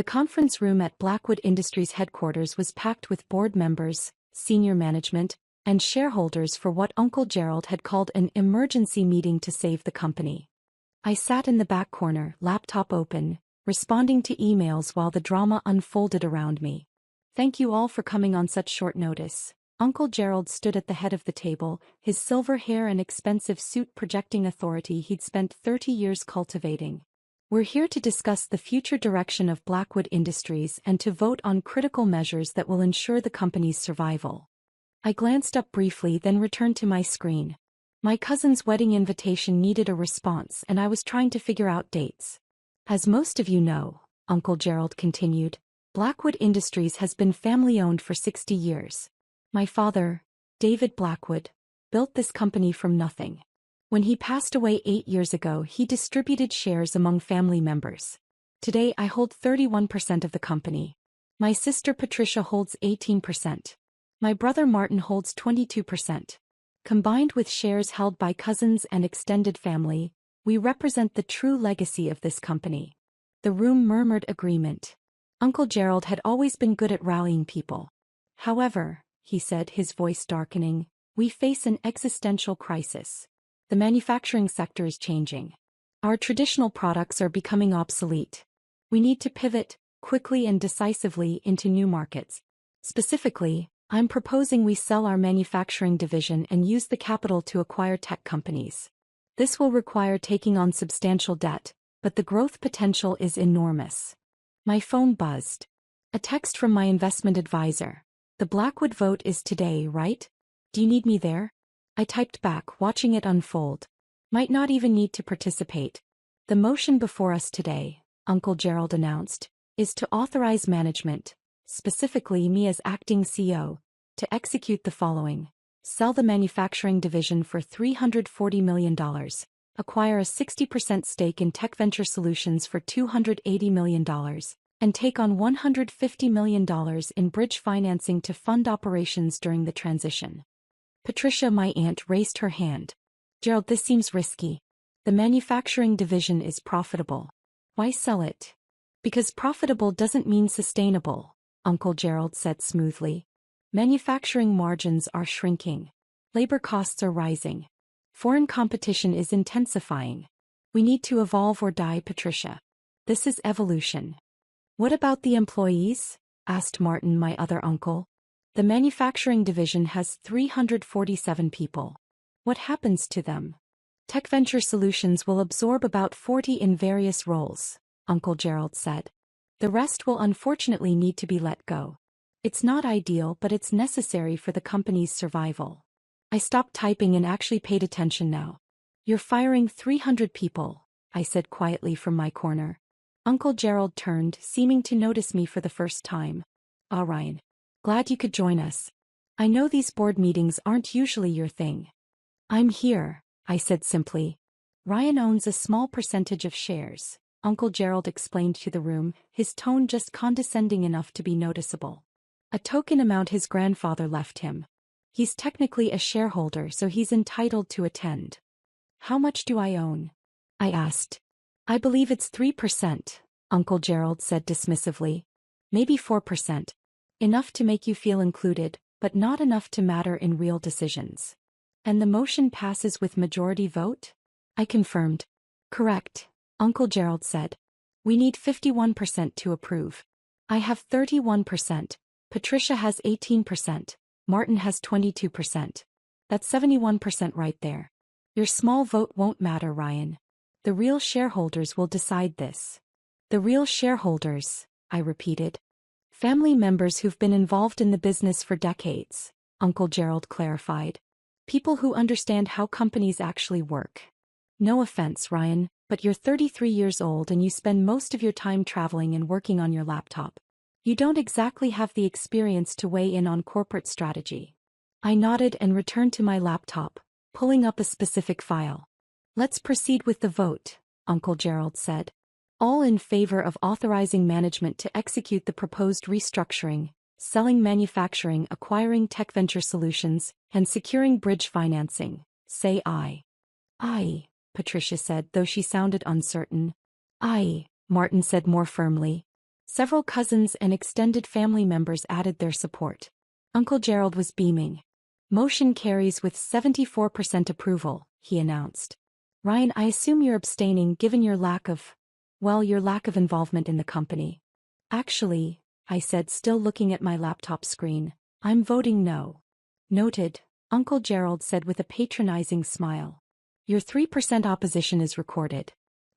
The conference room at Blackwood Industries headquarters was packed with board members, senior management, and shareholders for what Uncle Gerald had called an emergency meeting to save the company. I sat in the back corner, laptop open, responding to emails while the drama unfolded around me. "Thank you all for coming on such short notice." Uncle Gerald stood at the head of the table, his silver hair and expensive suit projecting authority he'd spent 30 years cultivating. "We're here to discuss the future direction of Blackwood Industries and to vote on critical measures that will ensure the company's survival." I glanced up briefly, then returned to my screen. My cousin's wedding invitation needed a response, and I was trying to figure out dates. "As most of you know," Uncle Gerald continued, "Blackwood Industries has been family-owned for 60 years. My father, David Blackwood, built this company from nothing. When he passed away 8 years ago, he distributed shares among family members. Today I hold 31% of the company. My sister Patricia holds 18%. My brother Martin holds 22%. Combined with shares held by cousins and extended family, we represent the true legacy of this company." The room murmured agreement. Uncle Gerald had always been good at rallying people. "However," he said, his voice darkening, "we face an existential crisis. The manufacturing sector is changing. Our traditional products are becoming obsolete. We need to pivot, quickly and decisively, into new markets. Specifically, I'm proposing we sell our manufacturing division and use the capital to acquire tech companies. This will require taking on substantial debt, but the growth potential is enormous." My phone buzzed. A text from my investment advisor. "The Blackwood vote is today, right? Do you need me there?" I typed back, watching it unfold. "Might not even need to participate. The motion before us today," Uncle Gerald announced, "is to authorize management, specifically me as acting CEO, to execute the following: sell the manufacturing division for $340 million, acquire a 60% stake in Tech Venture Solutions for $280 million, and take on $150 million in bridge financing to fund operations during the transition." Patricia, my aunt, raised her hand. "Gerald, this seems risky. The manufacturing division is profitable. Why sell it?" "Because profitable doesn't mean sustainable," Uncle Gerald said smoothly. "Manufacturing margins are shrinking. Labor costs are rising. Foreign competition is intensifying. We need to evolve or die, Patricia. This is evolution." "What about the employees?" asked Martin, my other uncle. "The manufacturing division has 347 people. What happens to them?" "Tech Venture Solutions will absorb about 40 in various roles," Uncle Gerald said. "The rest will unfortunately need to be let go. It's not ideal, but it's necessary for the company's survival." I stopped typing and actually paid attention now. "You're firing 300 people," I said quietly from my corner. Uncle Gerald turned, seeming to notice me for the first time. "Ah, Ryan. Glad you could join us. I know these board meetings aren't usually your thing." "I'm here," I said simply. "Ryan owns a small percentage of shares," Uncle Gerald explained to the room, his tone just condescending enough to be noticeable. "A token amount his grandfather left him. He's technically a shareholder, so he's entitled to attend." "How much do I own?" I asked. "I believe it's 3%, Uncle Gerald said dismissively. "Maybe 4%. Enough to make you feel included, but not enough to matter in real decisions." "And the motion passes with majority vote?" I confirmed. "Correct," Uncle Gerald said. "We need 51% to approve. I have 31%, Patricia has 18%, Martin has 22%. That's 71% right there. Your small vote won't matter, Ryan. The real shareholders will decide this." "The real shareholders," I repeated. "Family members who've been involved in the business for decades," Uncle Gerald clarified. "People who understand how companies actually work. No offense, Ryan, but you're 33 years old and you spend most of your time traveling and working on your laptop. You don't exactly have the experience to weigh in on corporate strategy." I nodded and returned to my laptop, pulling up a specific file. "Let's proceed with the vote," Uncle Gerald said. "All in favor of authorizing management to execute the proposed restructuring, selling manufacturing, acquiring Tech Venture Solutions, and securing bridge financing, say aye." "Aye," Patricia said, though she sounded uncertain. "Aye," Martin said more firmly. Several cousins and extended family members added their support. Uncle Gerald was beaming. Motion carries with 74% approval, he announced. Ryan, I assume you're abstaining given your lack of involvement in the company. Actually, I said, still looking at my laptop screen, I'm voting no. Noted, Uncle Gerald said with a patronizing smile. Your 3% opposition is recorded.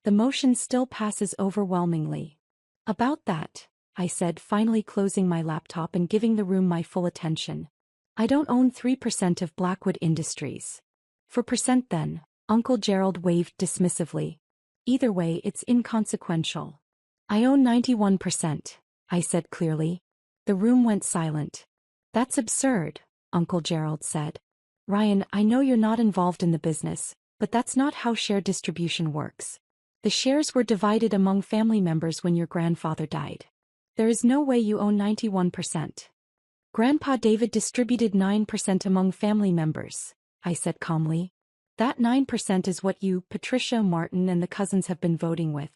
The motion still passes overwhelmingly. About that, I said, finally closing my laptop and giving the room my full attention. I don't own 3% of Blackwood Industries. 4% then, Uncle Gerald waved dismissively. Either way, it's inconsequential. I own 91%, I said clearly. The room went silent. That's absurd, Uncle Gerald said. Ryan, I know you're not involved in the business, but that's not how share distribution works. The shares were divided among family members when your grandfather died. There is no way you own 91%. Grandpa David distributed 9% among family members, I said calmly. That 9% is what you, Patricia, Martin, and the cousins have been voting with.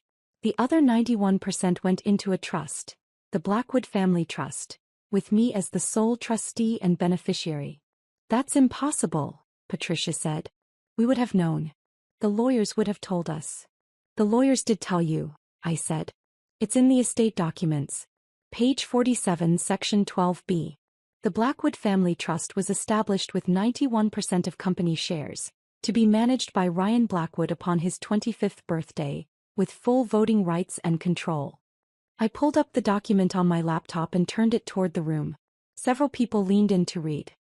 The other 91% went into a trust, the Blackwood Family Trust, with me as the sole trustee and beneficiary. That's impossible, Patricia said. We would have known. The lawyers would have told us. The lawyers did tell you, I said. It's in the estate documents. Page 47, Section 12B. The Blackwood Family Trust was established with 91% of company shares, to be managed by Ryan Blackwood upon his 25th birthday, with full voting rights and control. I pulled up the document on my laptop and turned it toward the room. Several people leaned in to read.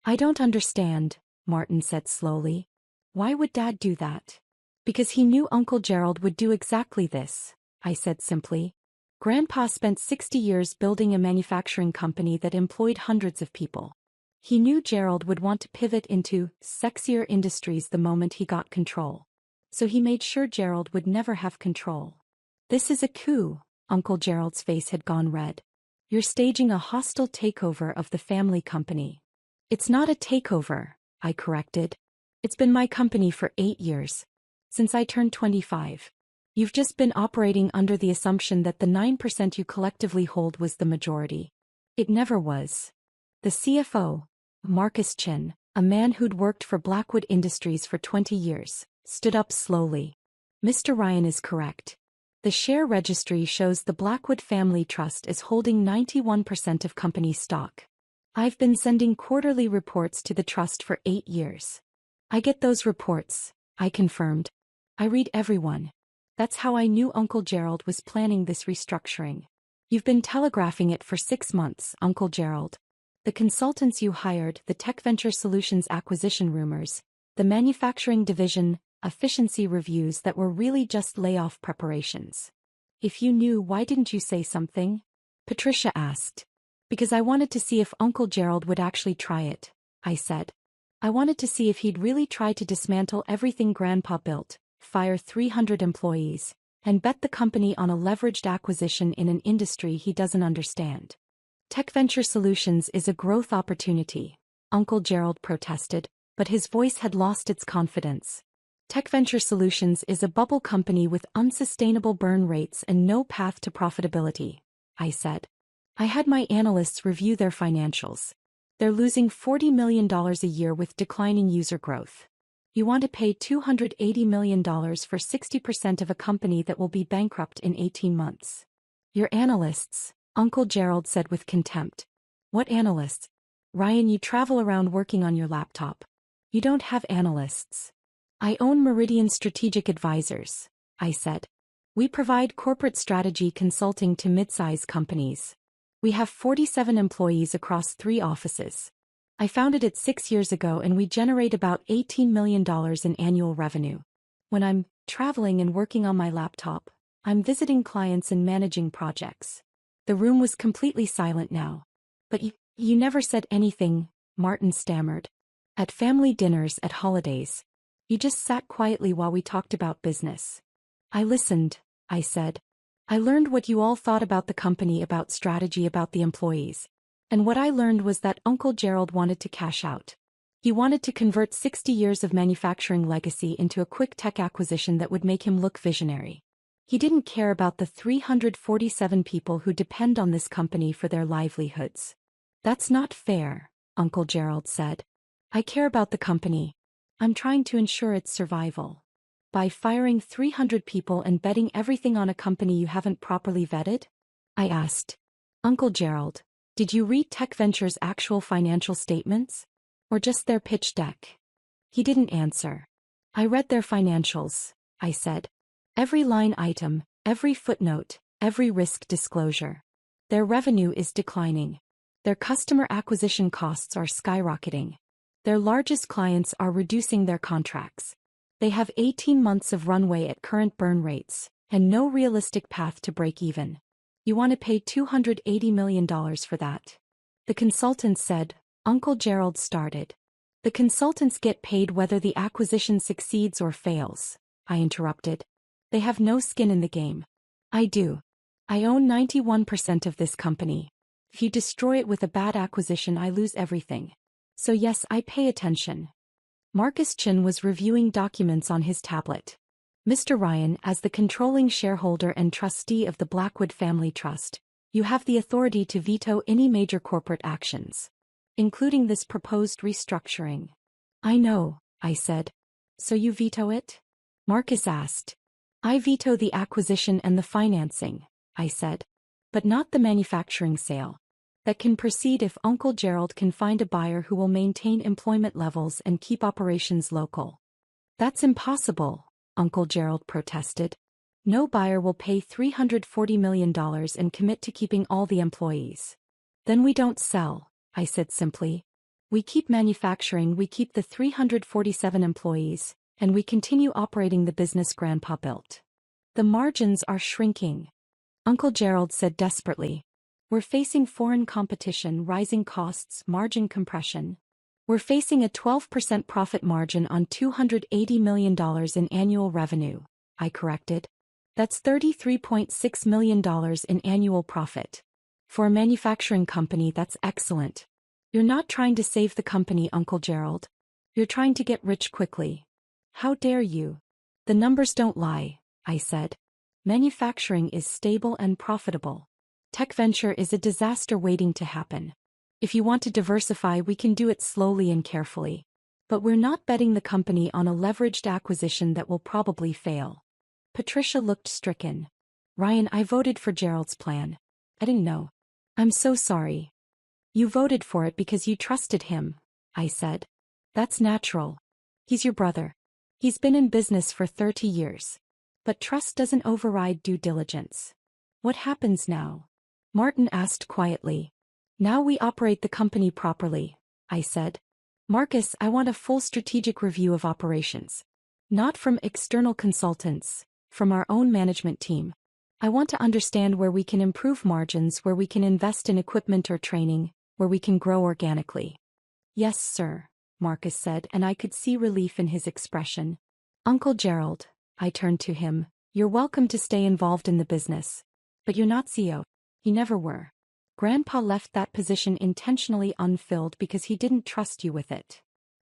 I don't understand, Martin said slowly. Why would Dad do that? Because he knew Uncle Gerald would do exactly this, I said simply. Grandpa spent 60 years building a manufacturing company that employed hundreds of people. He knew Gerald would want to pivot into sexier industries the moment he got control. So he made sure Gerald would never have control. This is a coup, Uncle Gerald's face had gone red. You're staging a hostile takeover of the family company. It's not a takeover, I corrected. It's been my company for 8 years. Since I turned 25. You've just been operating under the assumption that the 9% you collectively hold was the majority. It never was. The CFO, Marcus Chin, a man who'd worked for Blackwood Industries for 20 years, stood up slowly. Mr. Ryan is correct. The share registry shows the Blackwood Family Trust is holding 91% of company stock. I've been sending quarterly reports to the trust for 8 years. I get those reports, I confirmed. I read every one. That's how I knew Uncle Gerald was planning this restructuring. You've been telegraphing it for 6 months, Uncle Gerald. The consultants you hired, the Tech Venture Solutions acquisition rumors, the manufacturing division, efficiency reviews that were really just layoff preparations. If you knew, why didn't you say something? Patricia asked. Because I wanted to see if Uncle Gerald would actually try it, I said. I wanted to see if he'd really try to dismantle everything Grandpa built, fire 300 employees, and bet the company on a leveraged acquisition in an industry he doesn't understand. Tech Venture Solutions is a growth opportunity, Uncle Gerald protested, but his voice had lost its confidence. Tech Venture Solutions is a bubble company with unsustainable burn rates and no path to profitability, I said. I had my analysts review their financials. They're losing $40 million a year with declining user growth. You want to pay $280 million for 60% of a company that will be bankrupt in 18 months. Your analysts, Uncle Gerald said with contempt. What analysts? Ryan, you travel around working on your laptop. You don't have analysts. I own Meridian Strategic Advisors, I said. We provide corporate strategy consulting to mid-size companies. We have 47 employees across 3 offices. I founded it 6 years ago and we generate about $18 million in annual revenue. When I'm traveling and working on my laptop, I'm visiting clients and managing projects. The room was completely silent now. But you never said anything, Martin stammered. At family dinners, at holidays. You just sat quietly while we talked about business. I listened, I said. I learned what you all thought about the company, about strategy, about the employees. And what I learned was that Uncle Gerald wanted to cash out. He wanted to convert 60 years of manufacturing legacy into a quick tech acquisition that would make him look visionary. He didn't care about the 347 people who depend on this company for their livelihoods. That's not fair, Uncle Gerald said. I care about the company. I'm trying to ensure its survival. By firing 300 people and betting everything on a company you haven't properly vetted? I asked. Uncle Gerald, did you read Tech Venture's actual financial statements? Or just their pitch deck? He didn't answer. I read their financials, I said. Every line item, every footnote, every risk disclosure. Their revenue is declining. Their customer acquisition costs are skyrocketing. Their largest clients are reducing their contracts. They have 18 months of runway at current burn rates, and no realistic path to break even. You want to pay $280 million for that? The consultant said. Uncle Gerald started. The consultants get paid whether the acquisition succeeds or fails, I interrupted. They have no skin in the game. I do. I own 91% of this company. If you destroy it with a bad acquisition, I lose everything. So yes, I pay attention. Marcus Chin was reviewing documents on his tablet. Mr. Ryan, as the controlling shareholder and trustee of the Blackwood Family Trust, you have the authority to veto any major corporate actions, including this proposed restructuring. I know, I said. So you veto it? Marcus asked. I veto the acquisition and the financing, I said. But not the manufacturing sale. That can proceed if Uncle Gerald can find a buyer who will maintain employment levels and keep operations local. That's impossible, Uncle Gerald protested. No buyer will pay $340 million and commit to keeping all the employees. Then we don't sell, I said simply. We keep manufacturing, we keep the 347 employees, and we continue operating the business Grandpa built. The margins are shrinking. Uncle Gerald said desperately. We're facing foreign competition, rising costs, margin compression. We're facing a 12% profit margin on $280 million in annual revenue, I corrected. That's $33.6 million in annual profit. For a manufacturing company, that's excellent. You're not trying to save the company, Uncle Gerald. You're trying to get rich quickly. How dare you? The numbers don't lie, I said. Manufacturing is stable and profitable. Tech Venture is a disaster waiting to happen. If you want to diversify, we can do it slowly and carefully. But we're not betting the company on a leveraged acquisition that will probably fail. Patricia looked stricken. Ryan, I voted for Gerald's plan. I didn't know. I'm so sorry. You voted for it because you trusted him, I said. That's natural. He's your brother. He's been in business for 30 years. But trust doesn't override due diligence. What happens now? Martin asked quietly. Now we operate the company properly, I said. Marcus, I want a full strategic review of operations. Not from external consultants, from our own management team. I want to understand where we can improve margins, where we can invest in equipment or training, where we can grow organically. Yes, sir, Marcus said, and I could see relief in his expression. Uncle Gerald, I turned to him, you're welcome to stay involved in the business. But you're not CEO. You never were. Grandpa left that position intentionally unfilled because he didn't trust you with it.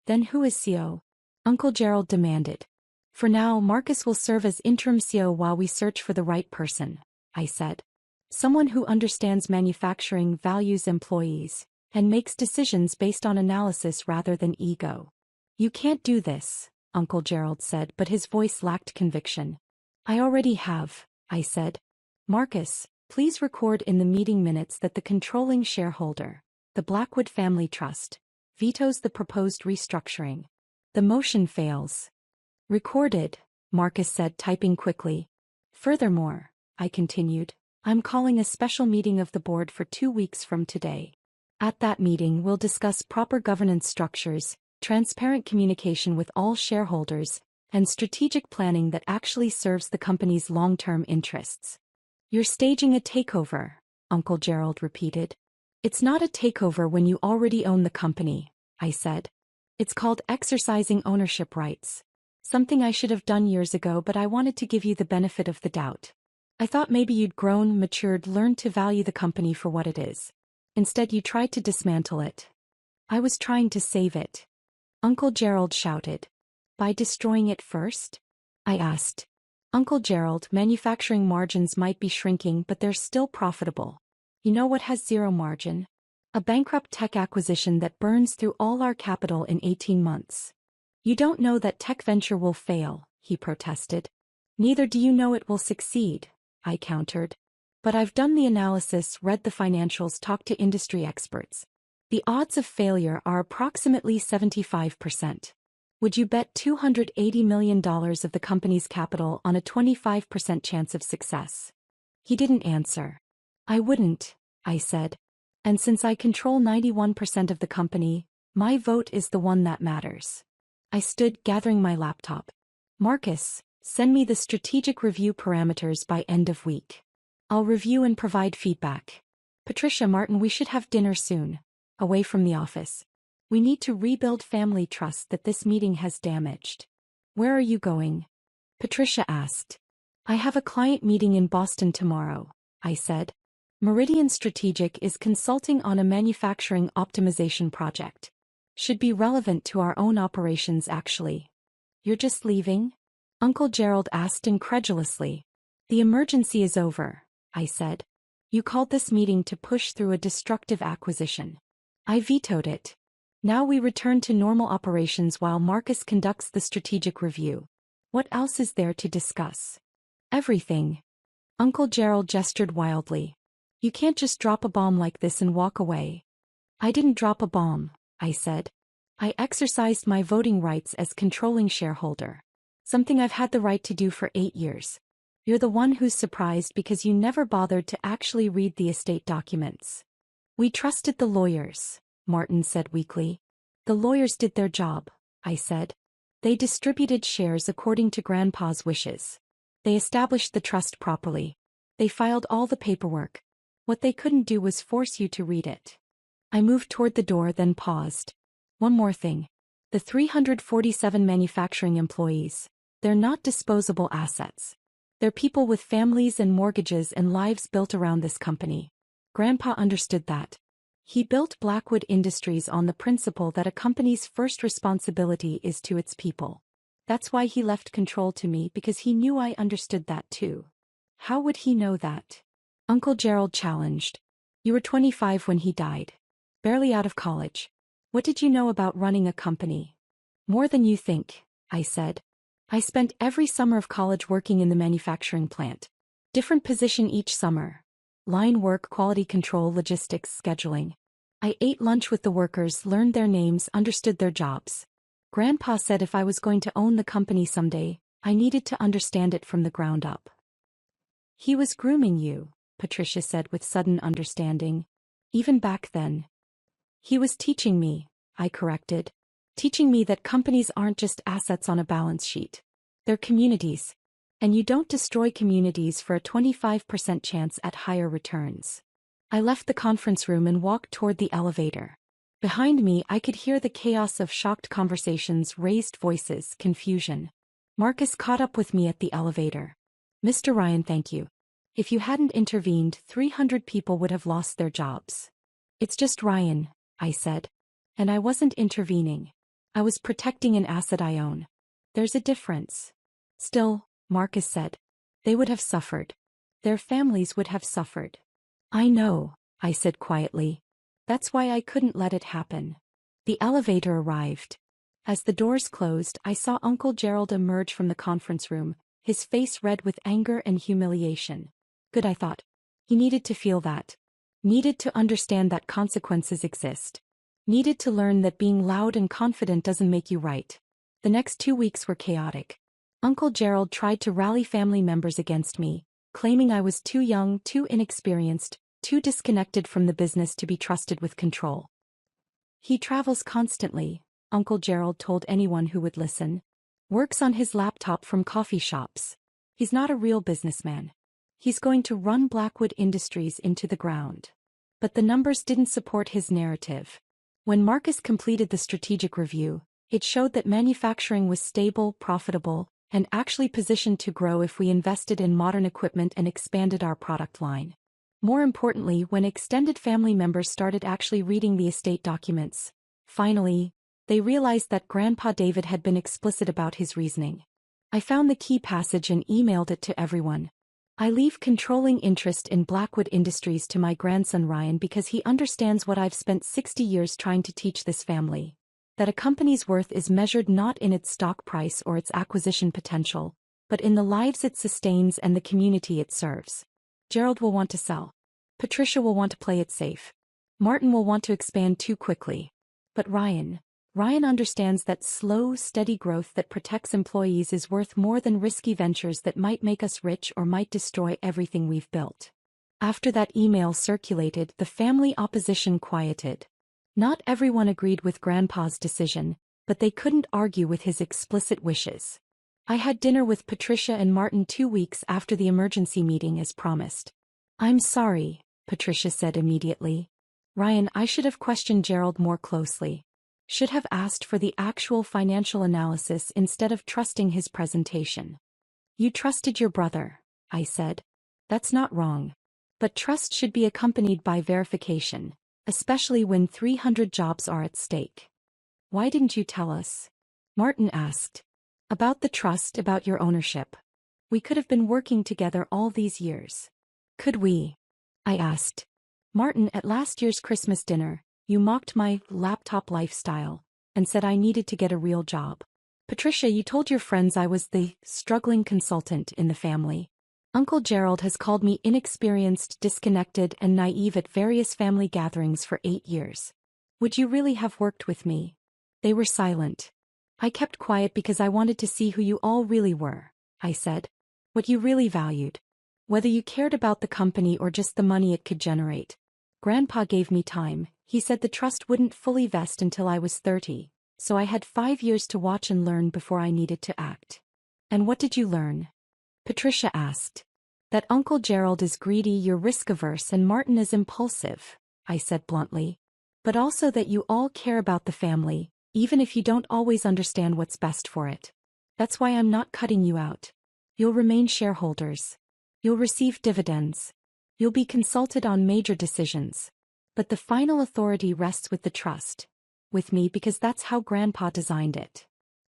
Then who is CEO? Uncle Gerald demanded. For now, Marcus will serve as interim CEO while we search for the right person, I said. Someone who understands manufacturing, values employees, and makes decisions based on analysis rather than ego. You can't do this, Uncle Gerald said, but his voice lacked conviction. I already have, I said. Marcus, please record in the meeting minutes that the controlling shareholder, the Blackwood Family Trust, vetoes the proposed restructuring. The motion fails. Recorded, Marcus said, typing quickly. Furthermore, I continued, I'm calling a special meeting of the board for 2 weeks from today. At that meeting, we'll discuss proper governance structures, transparent communication with all shareholders, and strategic planning that actually serves the company's long-term interests. You're staging a takeover, Uncle Gerald repeated. It's not a takeover when you already own the company, I said. It's called exercising ownership rights. Something I should have done years ago, but I wanted to give you the benefit of the doubt. I thought maybe you'd grown, matured, learned to value the company for what it is. Instead, you tried to dismantle it. I was trying to save it. Uncle Gerald shouted. By destroying it first? I asked. Uncle Gerald, manufacturing margins might be shrinking, but they're still profitable. You know what has zero margin? A bankrupt tech acquisition that burns through all our capital in 18 months. You don't know that tech venture will fail, he protested. Neither do you know it will succeed, I countered. But I've done the analysis, read the financials, talked to industry experts. The odds of failure are approximately 75%. Would you bet $280 million of the company's capital on a 25% chance of success? He didn't answer. I wouldn't, I said. And since I control 91% of the company, my vote is the one that matters. I stood, gathering my laptop. Marcus, send me the strategic review parameters by end of week. I'll review and provide feedback. Patricia, Martin, we should have dinner soon. Away from the office. We need to rebuild family trust that this meeting has damaged. Where are you going? Patricia asked. I have a client meeting in Boston tomorrow, I said. Meridian Strategic is consulting on a manufacturing optimization project. Should be relevant to our own operations actually. You're just leaving? Uncle Gerald asked incredulously. The emergency is over, I said. You called this meeting to push through a destructive acquisition. I vetoed it. Now we return to normal operations while Marcus conducts the strategic review. What else is there to discuss? Everything. Uncle Gerald gestured wildly. You can't just drop a bomb like this and walk away. I didn't drop a bomb, I said. I exercised my voting rights as controlling shareholder. Something I've had the right to do for 8 years. You're the one who's surprised because you never bothered to actually read the estate documents. We trusted the lawyers, Martin said weakly. The lawyers did their job, I said. They distributed shares according to Grandpa's wishes. They established the trust properly. They filed all the paperwork. What they couldn't do was force you to read it. I moved toward the door, then paused. One more thing. The 347 manufacturing employees, they're not disposable assets. They're people with families and mortgages and lives built around this company. Grandpa understood that. He built Blackwood Industries on the principle that a company's first responsibility is to its people. That's why he left control to me, because he knew I understood that too. How would he know that? Uncle Gerald challenged. You were 25 when he died. Barely out of college. What did you know about running a company? More than you think, I said. I spent every summer of college working in the manufacturing plant. Different position each summer. Line work, quality control, logistics, scheduling. I ate lunch with the workers, learned their names, understood their jobs. Grandpa said if I was going to own the company someday, I needed to understand it from the ground up. He was grooming you, Patricia said with sudden understanding. Even back then. He was teaching me, I corrected. Teaching me that companies aren't just assets on a balance sheet. They're communities. And you don't destroy communities for a 25% chance at higher returns. I left the conference room and walked toward the elevator. Behind me, I could hear the chaos of shocked conversations, raised voices, confusion. Marcus caught up with me at the elevator. Mr. Ryan, thank you. If you hadn't intervened, 300 people would have lost their jobs. It's just Ryan, I said. And I wasn't intervening. I was protecting an asset I own. There's a difference. Still, Marcus said. They would have suffered. Their families would have suffered. I know, I said quietly. That's why I couldn't let it happen. The elevator arrived. As the doors closed, I saw Uncle Gerald emerge from the conference room, his face red with anger and humiliation. Good, I thought. He needed to feel that. Needed to understand that consequences exist. Needed to learn that being loud and confident doesn't make you right. The next 2 weeks were chaotic. Uncle Gerald tried to rally family members against me, claiming I was too young, too inexperienced, too disconnected from the business to be trusted with control. He travels constantly, Uncle Gerald told anyone who would listen. Works on his laptop from coffee shops. He's not a real businessman. He's going to run Blackwood Industries into the ground. But the numbers didn't support his narrative. When Marcus completed the strategic review, it showed that manufacturing was stable, profitable, and actually positioned to grow if we invested in modern equipment and expanded our product line. More importantly, when extended family members started actually reading the estate documents, finally, they realized that Grandpa David had been explicit about his reasoning. I found the key passage and emailed it to everyone. I leave controlling interest in Blackwood Industries to my grandson Ryan because he understands what I've spent 60 years trying to teach this family. That a company's worth is measured not in its stock price or its acquisition potential, but in the lives it sustains and the community it serves. Gerald will want to sell. Patricia will want to play it safe. Martin will want to expand too quickly. But Ryan understands that slow, steady growth that protects employees is worth more than risky ventures that might make us rich or might destroy everything we've built. After that email circulated, the family opposition quieted. Not everyone agreed with Grandpa's decision, but they couldn't argue with his explicit wishes. I had dinner with Patricia and Martin 2 weeks after the emergency meeting as promised. "I'm sorry," Patricia said immediately. "Ryan, I should have questioned Gerald more closely. Should have asked for the actual financial analysis instead of trusting his presentation." "You trusted your brother," I said. "That's not wrong. But trust should be accompanied by verification, especially when 300 jobs are at stake." "Why didn't you tell us?" Martin asked. "About the trust, about your ownership. We could have been working together all these years." "Could we?" I asked. "Martin, at last year's Christmas dinner, you mocked my laptop lifestyle and said I needed to get a real job. Patricia, you told your friends I was the struggling consultant in the family. Uncle Gerald has called me inexperienced, disconnected, and naive at various family gatherings for 8 years. Would you really have worked with me?" They were silent. "I kept quiet because I wanted to see who you all really were," I said. "What you really valued. Whether you cared about the company or just the money it could generate. Grandpa gave me time. He said the trust wouldn't fully vest until I was 30, so I had 5 years to watch and learn before I needed to act." "And what did you learn?" Patricia asked. "That Uncle Gerald is greedy, you're risk-averse, and Martin is impulsive," I said bluntly. "But also that you all care about the family, even if you don't always understand what's best for it. That's why I'm not cutting you out. You'll remain shareholders. You'll receive dividends. You'll be consulted on major decisions. But the final authority rests with the trust. With me, because that's how Grandpa designed it."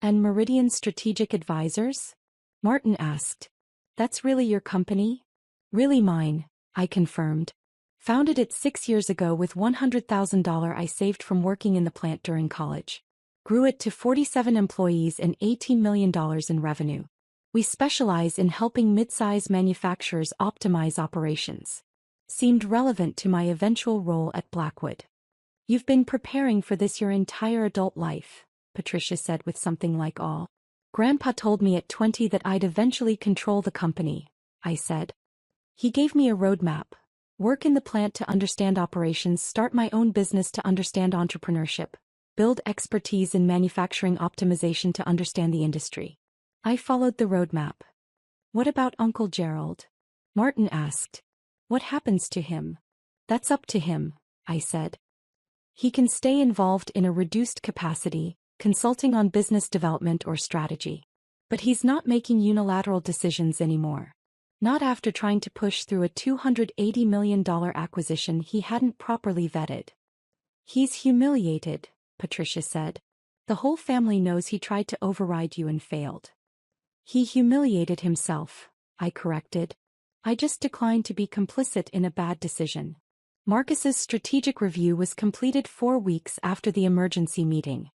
"And Meridian Strategic Advisors?" Martin asked. "That's really your company?" "Really mine," I confirmed. "Founded it 6 years ago with $100,000 I saved from working in the plant during college. Grew it to 47 employees and $18 million in revenue. We specialize in helping mid-size manufacturers optimize operations." Seemed relevant to my eventual role at Blackwood. "You've been preparing for this your entire adult life," Patricia said with something like awe. "Grandpa told me at 20 that I'd eventually control the company," I said. "He gave me a roadmap. Work in the plant to understand operations, start my own business to understand entrepreneurship, build expertise in manufacturing optimization to understand the industry." I followed the roadmap. "What about Uncle Gerald?" Martin asked. "What happens to him?" "That's up to him," I said. "He can stay involved in a reduced capacity, consulting on business development or strategy. But he's not making unilateral decisions anymore. Not after trying to push through a $280 million acquisition he hadn't properly vetted." "He's humiliated," Patricia said. "The whole family knows he tried to override you and failed." "He humiliated himself," I corrected. "I just declined to be complicit in a bad decision." Marcus's strategic review was completed 4 weeks after the emergency meeting.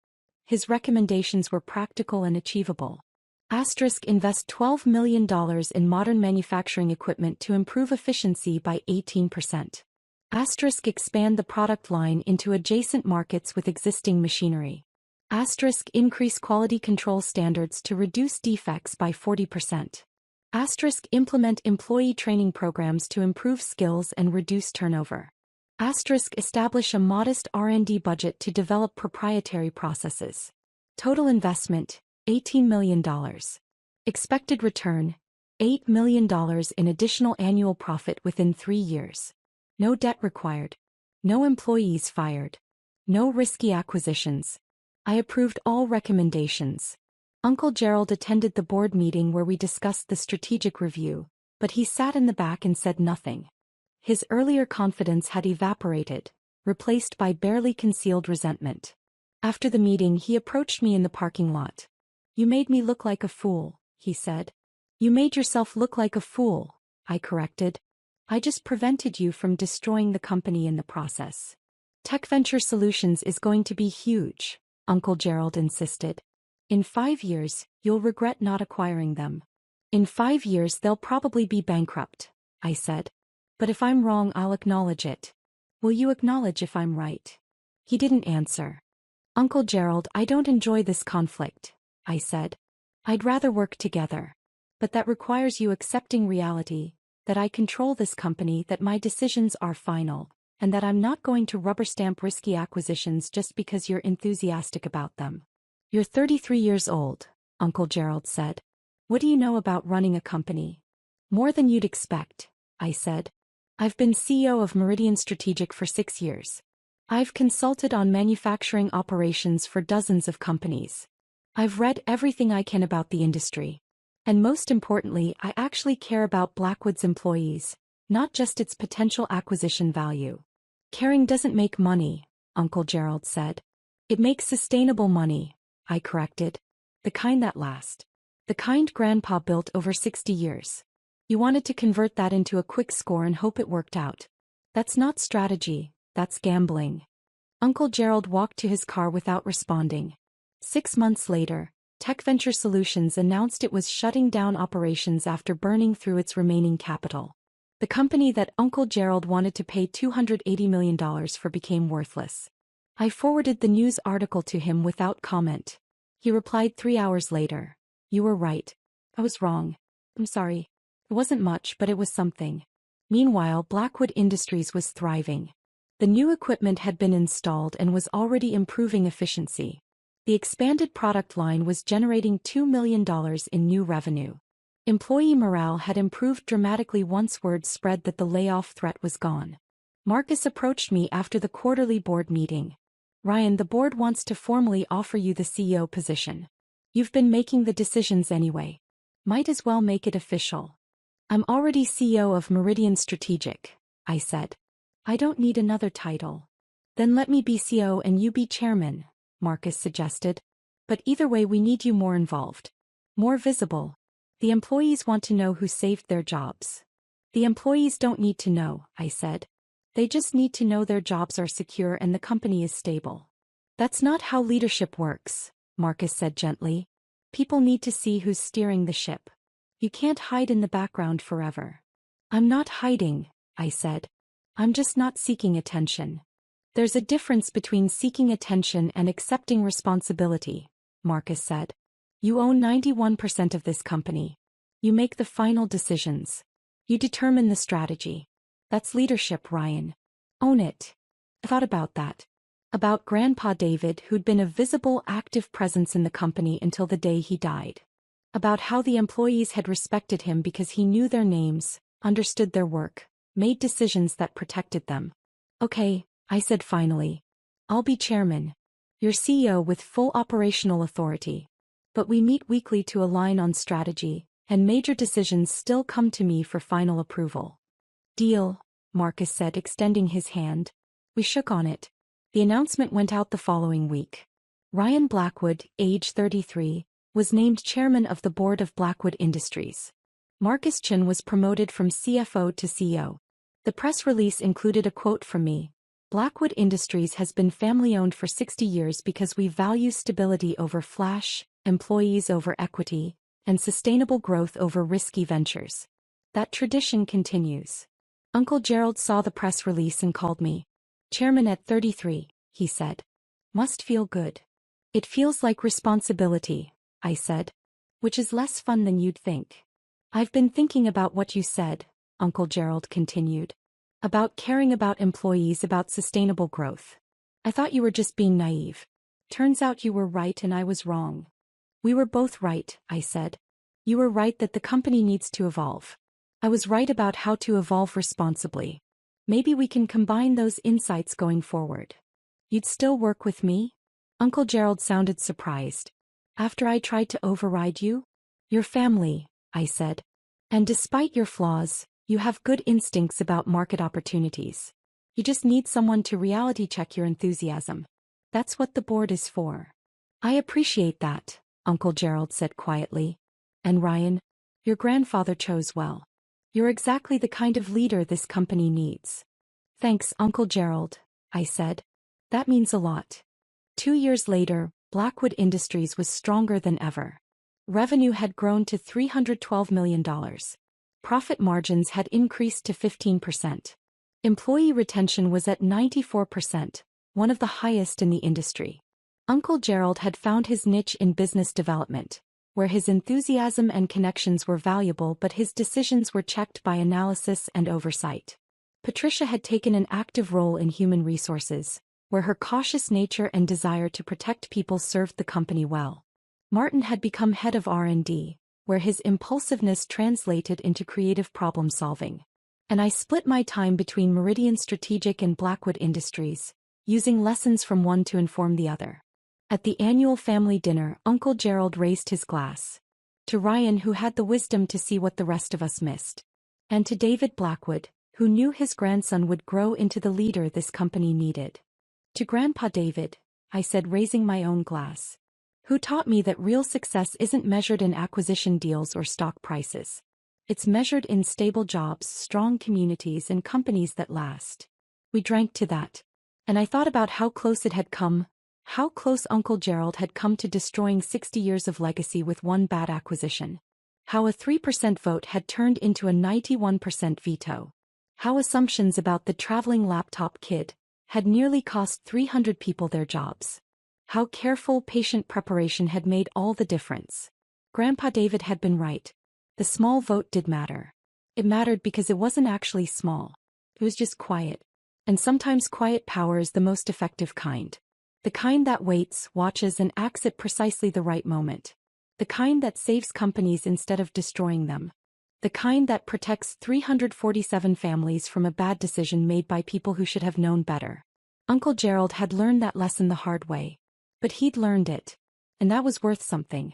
His recommendations were practical and achievable. Invest $12 million in modern manufacturing equipment to improve efficiency by 18%. Expand the product line into adjacent markets with existing machinery. Increase quality control standards to reduce defects by 40%. Implement employee training programs to improve skills and reduce turnover. Establish a modest R&D budget to develop proprietary processes. Total investment, $18 million. Expected return, $8 million in additional annual profit within 3 years. No debt required. No employees fired. No risky acquisitions. I approved all recommendations. Uncle Gerald attended the board meeting where we discussed the strategic review, but he sat in the back and said nothing. His earlier confidence had evaporated, replaced by barely concealed resentment. After the meeting he approached me in the parking lot. "You made me look like a fool," he said. You made yourself look like a fool, I corrected. I just prevented you from destroying the company in the process. Tech Venture Solutions is going to be huge, Uncle Gerald insisted. In 5 years, you'll regret not acquiring them. In 5 years they'll probably be bankrupt, I said. But if I'm wrong, I'll acknowledge it. Will you acknowledge if I'm right? He didn't answer. Uncle Gerald, I don't enjoy this conflict, I said. I'd rather work together. But that requires you accepting reality, that I control this company, that my decisions are final, and that I'm not going to rubber stamp risky acquisitions just because you're enthusiastic about them. You're 33 years old, Uncle Gerald said. What do you know about running a company? More than you'd expect, I said. I've been CEO of Meridian Strategic for 6 years. I've consulted on manufacturing operations for dozens of companies. I've read everything I can about the industry. And most importantly, I actually care about Blackwood's employees, not just its potential acquisition value. Caring doesn't make money, Uncle Gerald said. It makes sustainable money, I corrected. The kind that lasts. The kind Grandpa built over 60 years. You wanted to convert that into a quick score and hope it worked out. That's not strategy, that's gambling. Uncle Gerald walked to his car without responding. 6 months later, Tech Venture Solutions announced it was shutting down operations after burning through its remaining capital. The company that Uncle Gerald wanted to pay $280 million for became worthless. I forwarded the news article to him without comment. He replied 3 hours later. You were right. I was wrong. I'm sorry. It wasn't much, but it was something. Meanwhile, Blackwood Industries was thriving. The new equipment had been installed and was already improving efficiency. The expanded product line was generating $2 million in new revenue. Employee morale had improved dramatically once word spread that the layoff threat was gone. Marcus approached me after the quarterly board meeting. Ryan, the board wants to formally offer you the CEO position. You've been making the decisions anyway. Might as well make it official. I'm already CEO of Meridian Strategic, I said. I don't need another title. Then let me be CEO and you be chairman, Marcus suggested. But either way we need you more involved. More visible. The employees want to know who saved their jobs. The employees don't need to know, I said. They just need to know their jobs are secure and the company is stable. That's not how leadership works, Marcus said gently. People need to see who's steering the ship. You can't hide in the background forever. I'm not hiding, I said. I'm just not seeking attention. There's a difference between seeking attention and accepting responsibility, Marcus said. You own 91% of this company. You make the final decisions. You determine the strategy. That's leadership, Ryan. Own it. I thought about that. About Grandpa David, who'd been a visible, active presence in the company until the day he died. About how the employees had respected him because he knew their names, understood their work, made decisions that protected them. Okay, I said finally. I'll be chairman. Your CEO with full operational authority. But we meet weekly to align on strategy, and major decisions still come to me for final approval. Deal, Marcus said, extending his hand. We shook on it. The announcement went out the following week. Ryan Blackwood, age 33, was named chairman of the board of Blackwood Industries. Marcus Chin was promoted from CFO to CEO. The press release included a quote from me. Blackwood Industries has been family-owned for 60 years because we value stability over flash, employees over equity, and sustainable growth over risky ventures. That tradition continues. Uncle Gerald saw the press release and called me. Chairman at 33, he said. Must feel good. It feels like responsibility, I said. Which is less fun than you'd think. I've been thinking about what you said, Uncle Gerald continued. About caring about employees, about sustainable growth. I thought you were just being naive. Turns out you were right and I was wrong. We were both right, I said. You were right that the company needs to evolve. I was right about how to evolve responsibly. Maybe we can combine those insights going forward. You'd still work with me? Uncle Gerald sounded surprised. After I tried to override you? Your family, I said. And despite your flaws, you have good instincts about market opportunities. You just need someone to reality check your enthusiasm. That's what the board is for. I appreciate that, Uncle Gerald said quietly. And Ryan, your grandfather chose well. You're exactly the kind of leader this company needs. Thanks, Uncle Gerald, I said. That means a lot. 2 years later, Blackwood Industries was stronger than ever. Revenue had grown to $312 million. Profit margins had increased to 15%. Employee retention was at 94%, one of the highest in the industry. Uncle Gerald had found his niche in business development, where his enthusiasm and connections were valuable but his decisions were checked by analysis and oversight. Patricia had taken an active role in human resources, where her cautious nature and desire to protect people served the company well. Martin had become head of R&D, where his impulsiveness translated into creative problem-solving. And I split my time between Meridian Strategic and Blackwood Industries, using lessons from one to inform the other. At the annual family dinner, Uncle Gerald raised his glass. To Ryan, who had the wisdom to see what the rest of us missed. And to David Blackwood, who knew his grandson would grow into the leader this company needed. To Grandpa David, I said, raising my own glass. Who taught me that real success isn't measured in acquisition deals or stock prices. It's measured in stable jobs, strong communities, and companies that last. We drank to that. And I thought about how close it had come, how close Uncle Gerald had come to destroying 60 years of legacy with one bad acquisition. How a 3% vote had turned into a 91% veto. How assumptions about the traveling laptop kid had nearly cost 300 people their jobs. How careful, patient preparation had made all the difference. Grandpa David had been right. The small vote did matter. It mattered because it wasn't actually small. It was just quiet. And sometimes quiet power is the most effective kind. The kind that waits, watches, and acts at precisely the right moment. The kind that saves companies instead of destroying them. The kind that protects 347 families from a bad decision made by people who should have known better. Uncle Gerald had learned that lesson the hard way. But he'd learned it. And that was worth something.